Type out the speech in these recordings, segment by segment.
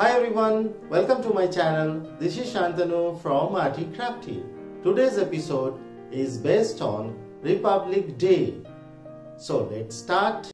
Hi everyone, welcome to my channel. This is Shantanu from ARTY KRAFTY. Today's episode is based on Republic Day. So let's start.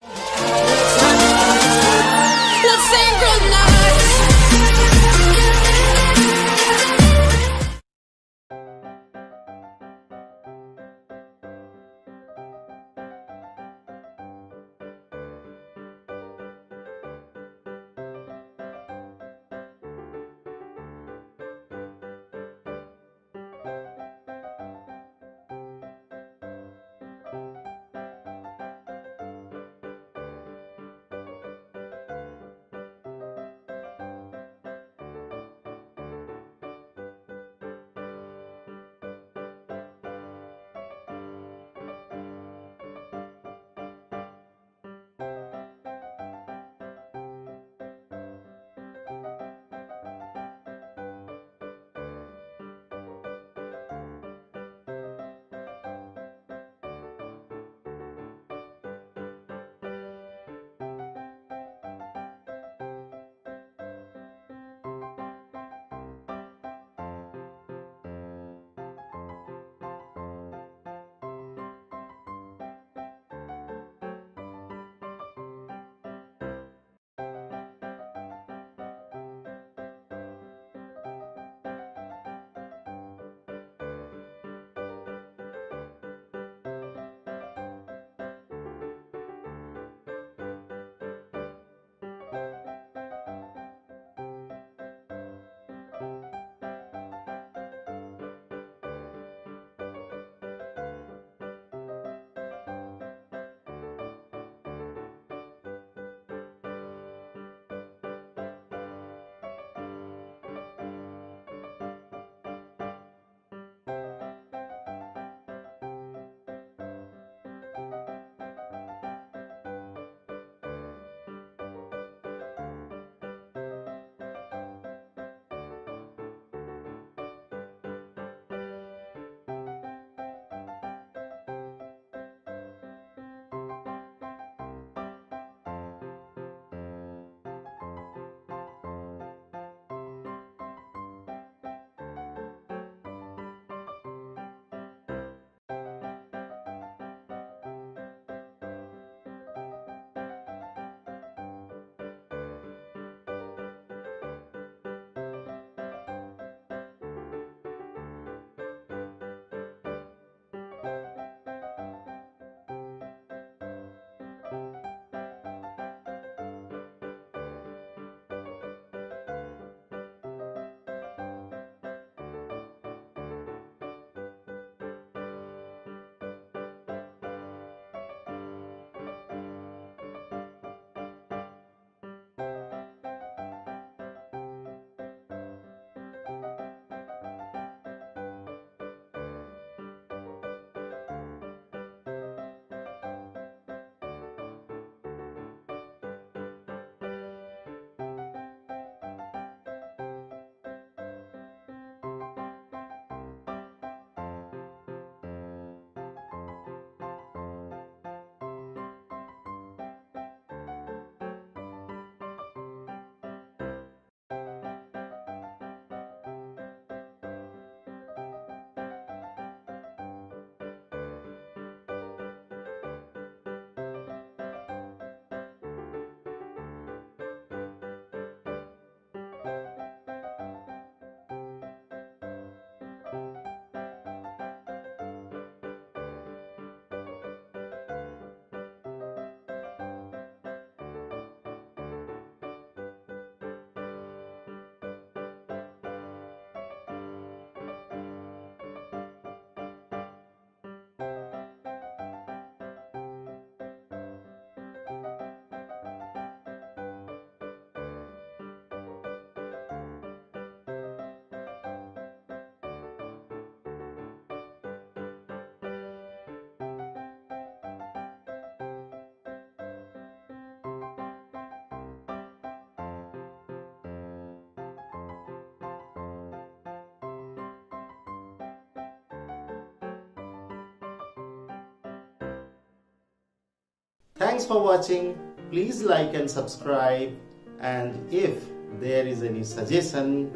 Thanks for watching. Please like and subscribe, and if there is any suggestion,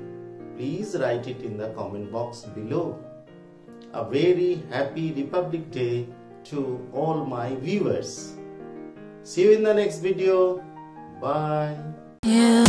please write it in the comment box below. A very happy Republic Day to all my viewers. See you in the next video. Bye. Yeah.